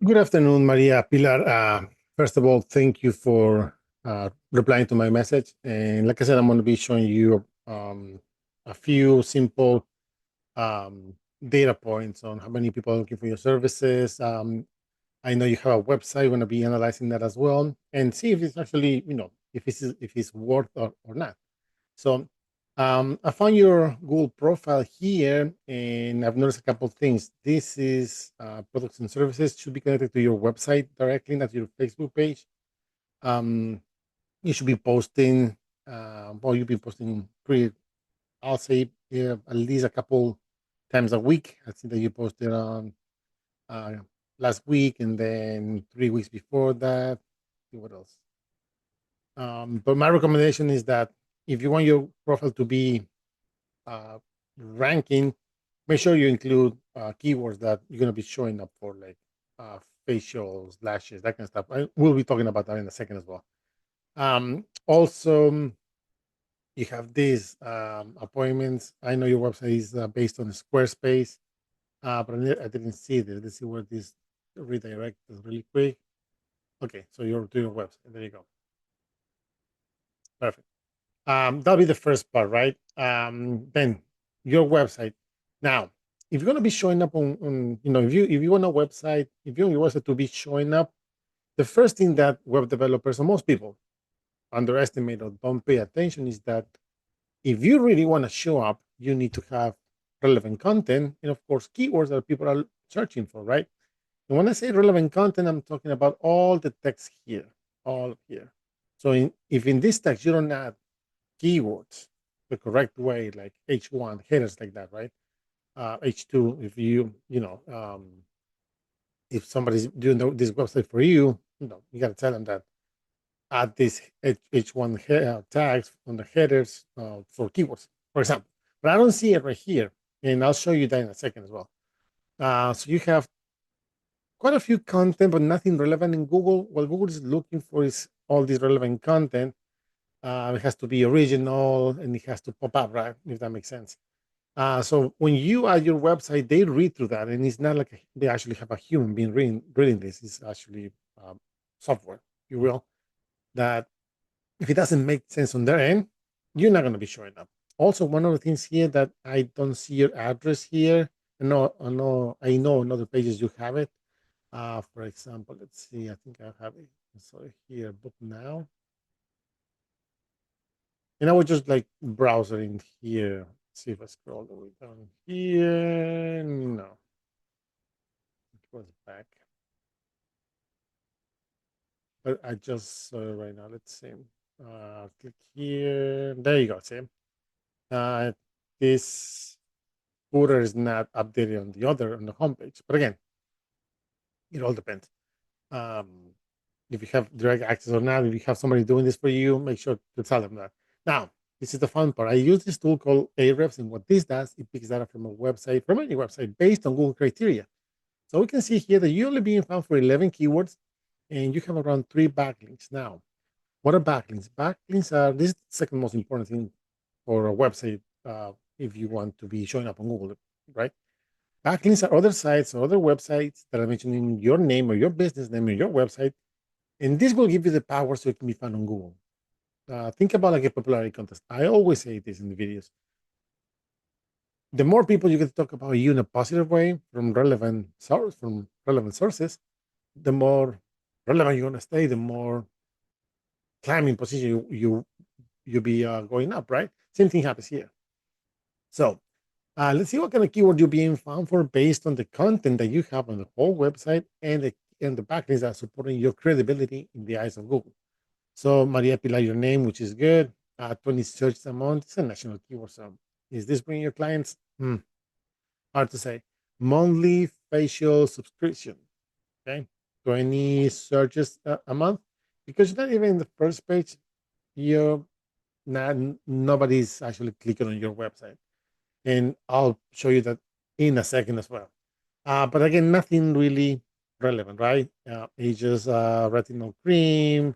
Good afternoon, Maria Pilar. First of all, thank you for replying to my message. And like I said, I'm going to be showing you a few simple um, data points on how many people are looking for your services. I know you have a website. We're going to be analyzing that as well and see if it's actually, if it's worth or not. So I found your Google profile here, and I've noticed a couple of things. This is products and services should be connected to your website directly, not your Facebook page. Um, you should be posting, well, you've been posting pretty, I'll say, at least a couple times a week. I think that you posted on uh, last week and then 3 weeks before that. What else? But my recommendation is that if you want your profile to be uh, ranking, make sure you include keywords that you're going to be showing up for, like uh, facials, lashes, that kind of stuff. We'll be talking about that in a second as well. Also, you have these appointments. I know your website is based on Squarespace, but I didn't see this. Let's see where this redirect is really quick. Okay, so you're doing a website. There you go. Perfect. That'll be the first part, right? Then your website. Now, if you're gonna be showing up on if you want a website, if you want your website to be showing up, the first thing that web developers and most people underestimate or don't pay attention is that if you really want to show up, you need to have relevant content and of course keywords that people are searching for, right? And when I say relevant content, I'm talking about all the text here, all here. So if in this text you don't add keywords the correct way, like H1 headers like that, right? H2, if if somebody's doing this website for you, you got to tell them that add this H1 tags on the headers for keywords, for example. But I don't see it right here, and I'll show you that in a second as well. So you have quite a few content, but nothing relevant in Google. What Google is looking for is all this relevant content. It has to be original and it has to pop up, right? If that makes sense. So when you add your website, they read through that, and it's not like they actually have a human being reading this. It's actually software, if you will, that if it doesn't make sense on their end, you're not going to be showing up. Also, one of the things here that I don't see your address here. I know on other pages you have it. For example, let's see. I think I have it. So here, book now. And I was just like browsing here. See if I scroll the way down here. No, it was back. But I just saw it right now. Let's see. Click here. There you go. See, uh, this footer is not updated on the homepage. But again, it all depends. Um, if you have direct access or not, if you have somebody doing this for you, make sure to tell them that. Now, this is the fun part. I use this tool called Ahrefs, and what this does, it picks data from a website, from any website, based on Google criteria. So we can see here that you're only being found for 11 keywords, and you have around 3 backlinks. Now, what are backlinks? Backlinks are this is the second most important thing for a website if you want to be showing up on Google, right? Backlinks are other sites or other websites that are mentioning your name or your business name or your website, and this will give you the power so it can be found on Google. Think about like a popularity contest. I always say this in the videos. The more people you get to talk about you in a positive way from relevant sources, the more relevant you're gonna stay, the more climbing position you be going up, right? Same thing happens here. So let's see what kind of keyword you're being found for based on the content that you have on the whole website and the backlinks that are supporting your credibility in the eyes of Google. So Maria Pilar, your name, which is good. 20 search amount. It's a national keyword. So is this bringing your clients? Hard to say. Monthly facial subscription. Okay. 20 searches a month. Because you're not even in the first page, you're not, nobody's actually clicking on your website. And I'll show you that in a second as well. But again, nothing really relevant, right? Ages, retinol cream,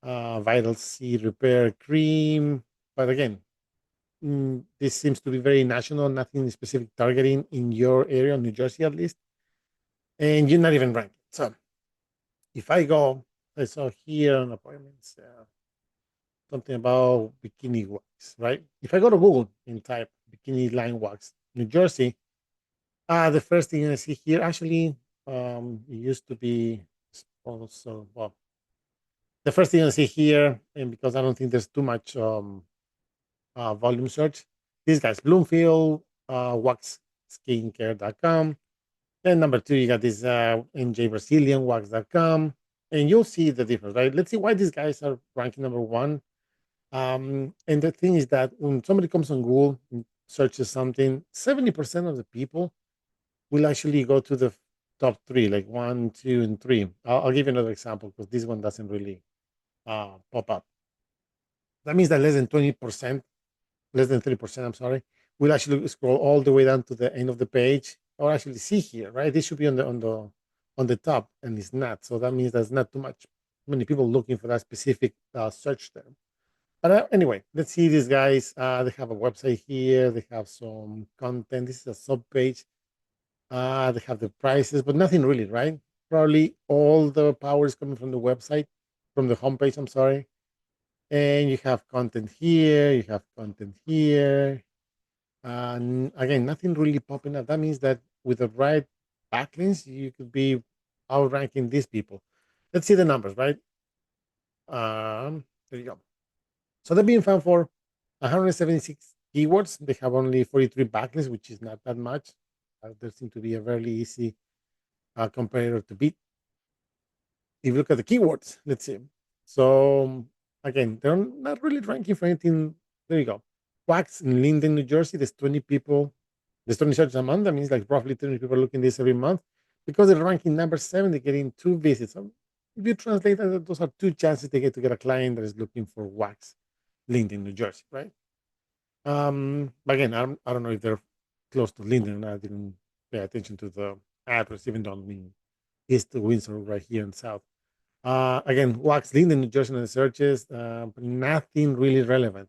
vital C repair cream. But again, this seems to be very national, nothing specific targeting in your area, New Jersey at least, and you're not even ranking. So if I go, I saw here on appointments, something about bikini wax, right? If I go to Google and type bikini line wax, New Jersey, the first thing I see here, actually, it used to be also, well, the first thing I see here, and because I don't think there's too much volume search, these guys, Bloomfield, waxskincare.com. Then number two, you got this NJ Brazilian wax.com. And you'll see the difference, right? Let's see why these guys are ranking number one. And the thing is that when somebody comes on Google and searches something, 70% of the people will actually go to the top three, like one, two, and three. I'll give you another example because this one doesn't really pop up. That means that less than 20%, less than 30%, I'm sorry, will actually scroll all the way down to the end of the page or actually see here, right? This should be on the top, and it's not. So that means there's not too much many people looking for that specific search term. But anyway, let's see these guys. They have a website here. They have some content. This is a sub page. They have the prices, but nothing really, right? Probably all the power is coming from the website, from the homepage. I'm sorry. And you have content here. You have content here. And again, nothing really popping up. That means that with the right backlinks, you could be outranking these people. Let's see the numbers, right? There you go. So they're being found for 176 keywords. They have only 43 backlinks, which is not that much. There seems to be a very easy competitor to beat. If you look at the keywords, let's see. So again, they're not really ranking for anything. There you go. Wax in Linden, New Jersey. There's 20 people. There's 20 searches a month. That means like roughly 20 people looking this every month. Because they're ranking number 7, they're getting 2 visits. So if you translate that, those are 2 chances they get to get a client that is looking for wax Linden, New Jersey, right? But again, I don't know if they're close to Linden. I didn't pay attention to the address, even though I mean east to Windsor, right here in South. Again, wax Linden, New Jersey, in the searches, but nothing really relevant.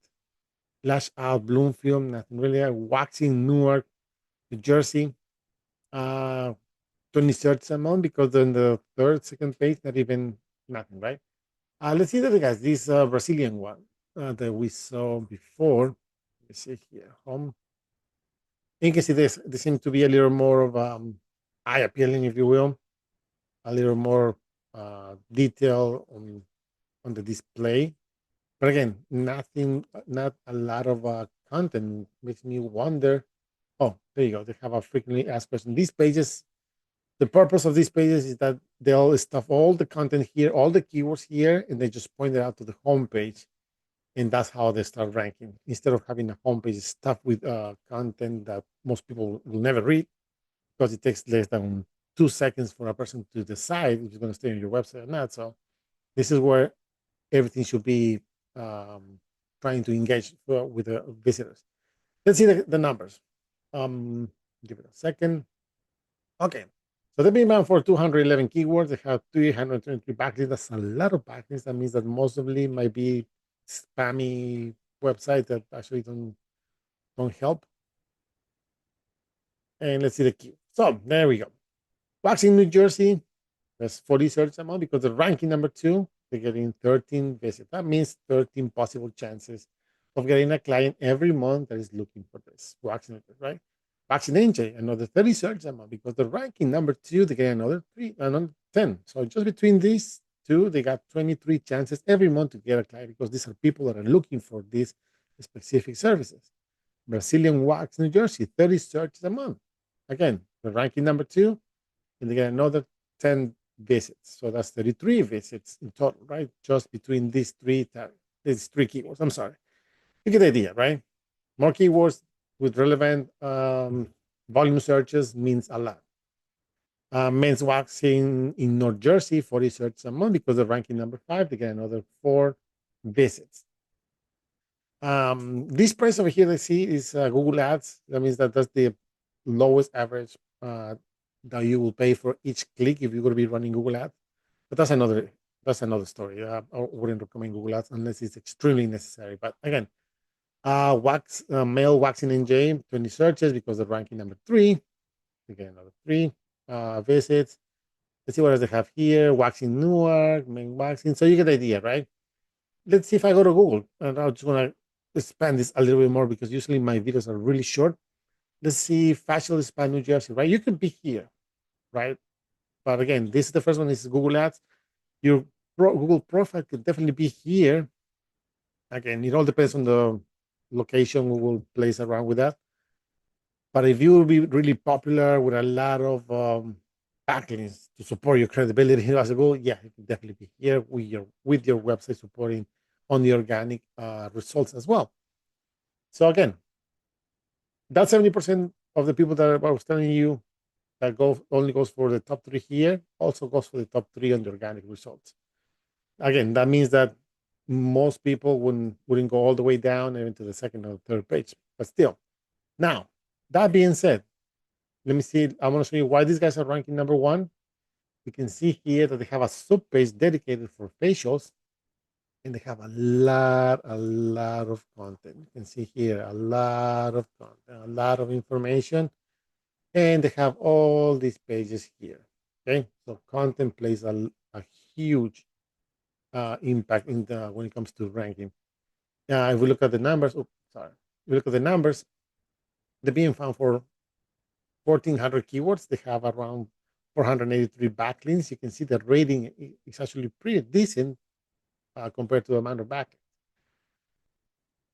Lash out Bloomfield, nothing really. Waxing Newark, New Jersey, uh, 20 search amount because on the third, second page, not even nothing, right? Let's see the other guys. This Brazilian one that we saw before. Let's see here. Home. You can see this. This seems to be a little more of eye appealing, if you will, a little more detail on the display. But again, nothing, not a lot of content. Makes me wonder. Oh, there you go. They have a frequently asked question. These pages, the purpose of these pages is that they'll stuff all the content here, all the keywords here, and they just point it out to the home page, and that's how they start ranking. Instead of having a homepage stuffed with content that most people will never read, because it takes less than 2 seconds for a person to decide if it's going to stay on your website or not. So this is where everything should be trying to engage with the visitors. Let's see the numbers. Give it a second. Okay. So they've been bound for 211 keywords. They have 323 backlinks. That's a lot of backlinks. That means that most of them might be spammy websites that actually don't help. And let's see the key. So there we go. Waxing New Jersey, there's 40 search amount because the ranking number 2, they're getting 13 visits. That means 13 possible chances of getting a client every month that is looking for this waxing, right? Waxing NJ, another 30 search amount because the ranking number 2, they get another 10. So just between these two, they got 23 chances every month to get a client because these are people that are looking for these specific services. Brazilian Wax New Jersey, 30 searches a month. Again, the ranking number 2, and they get another 10 visits. So that's 33 visits in total, right? Just between these three keywords. I'm sorry. You get the idea, right? More keywords with relevant volume searches means a lot. Men's waxing in North Jersey, 40 searches a month because they're ranking number 5. They get another 4 visits. This price over here, I see, is Google Ads. That means that's the lowest average that you will pay for each click if you're going to be running Google Ads. But that's another story. I wouldn't recommend Google Ads unless it's extremely necessary. But again, male waxing NJ, 20 searches because they're ranking number 3. Again, another 3 visits. Let's see what else they have here. Waxing Newark, main waxing. So you get the idea, right? Let's see if I go to Google. And I just want to expand this a little bit more because usually my videos are really short. Let's see facial spa New Jersey, right? You can be here, right? But again, this is the first one. This is Google Ads. Your Google profile could definitely be here. Again, it all depends on the location Google plays around with that. But if you will be really popular with a lot of backlinks to support your credibility as a goal, yeah, it can definitely be here with your website supporting on the organic results as well. So again, that 70% of the people that I was telling you that only goes for the top three here, also goes for the top three on the organic results. Again, that means that most people wouldn't go all the way down even to the second or third page. But still, now that being said, let me see. I want to show you why these guys are ranking number one. You can see here that they have a sub page dedicated for facials, and they have a lot of content. You can see here a lot of content, a lot of information, and they have all these pages here. Okay, so content plays a huge impact in the when it comes to ranking. If we look at the numbers, if we look at the numbers, they're being found for 1,400 keywords. They have around 483 backlinks. You can see the rating is actually pretty decent compared to the amount of backlinks.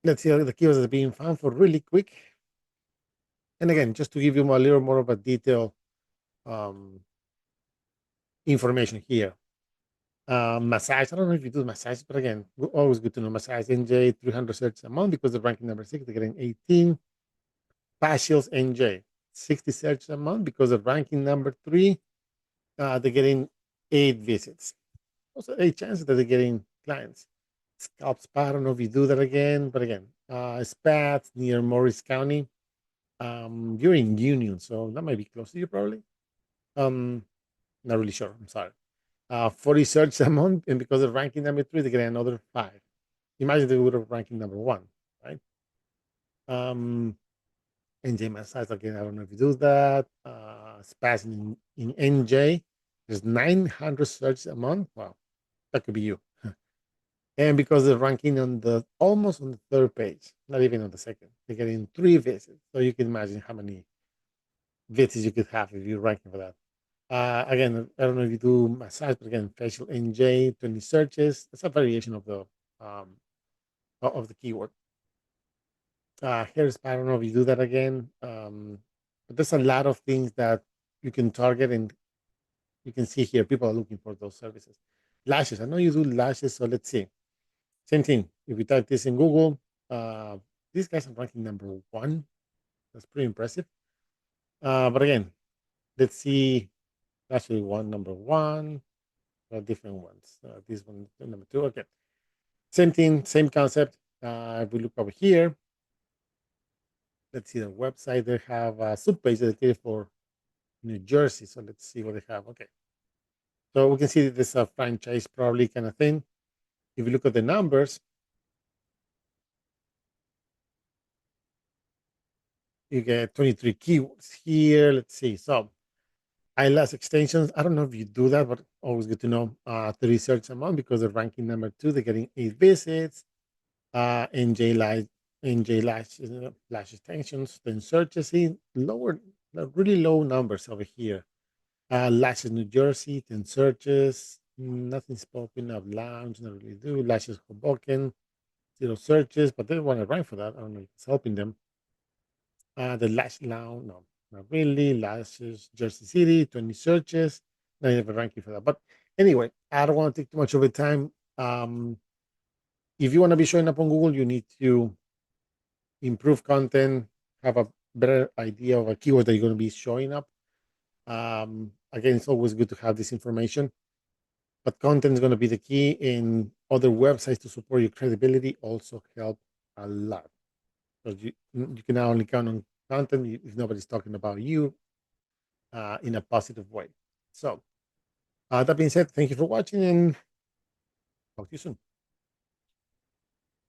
Let's see the keywords that are being found for really quick. And again, just to give you a little more of a detailed um, information here. Massage. I don't know if you do massage, but again, always good to know massage. NJ 300 searches a month because they're ranking number 6. They're getting 18. Facials NJ 60 searches a month because they're ranking number 3. They're getting 8 visits. Also, 8 chances that they're getting clients. Scalp Spa. I don't know if you do that again, but again, Spats near Morris County. You're in Union, so that might be close to you probably. Um, Not really sure. I'm sorry. 40 searches a month, and because of ranking number 3, they get another 5. Imagine they would have ranking number 1, right? NJ Massage again. I don't know if you do that. Spaz in NJ, there's 900 searches a month. Wow, that could be you. And because they're ranking on the almost on the third page, not even on the second, they're getting 3 visits. So you can imagine how many visits you could have if you're ranking for that. Again, I don't know if you do massage, but again, facial NJ, 20 searches. It's a variation um, of the keyword. Hair spa, I don't know if you do that again. But there's a lot of things that you can target, and you can see here people are looking for those services. Lashes, I know you do lashes, so let's see. Same thing. If we type this in Google, uh, these guys are ranking number 1. That's pretty impressive. But again, let's see. Actually, number 1, different ones. This one, number 2. Okay. Same thing, same concept. If we look over here, let's see the website. They have a subpage dedicated for New Jersey. So let's see what they have. Okay. So we can see that this is a franchise probably kind of thing. If you look at the numbers, you get 23 keywords here. Let's see. So eyelash extensions. I don't know if you do that, but always good to know. 30 search a month because they're ranking number 2. They're getting 8 visits. NJ Lash, NJ Lash, lash extensions. Then searches in lower, really low numbers over here. Lashes New Jersey, 10 searches. Nothing's popping up. Lounge, not really do. Lashes Hoboken, 0 searches, but they want to rank for that. I don't know if it's helping them. The Lash Lounge, no, not really. Lashes Jersey City, 20 searches. Not even ranking for that. But anyway, I don't want to take too much of your time. If you want to be showing up on Google, you need to improve content, have a better idea of a keyword that you're going to be showing up. Again, it's always good to have this information, but content is going to be the key. In other websites to support your credibility also help a lot, because you can only count on content if nobody's talking about you in a positive way. So that being said, thank you for watching, and talk to you soon.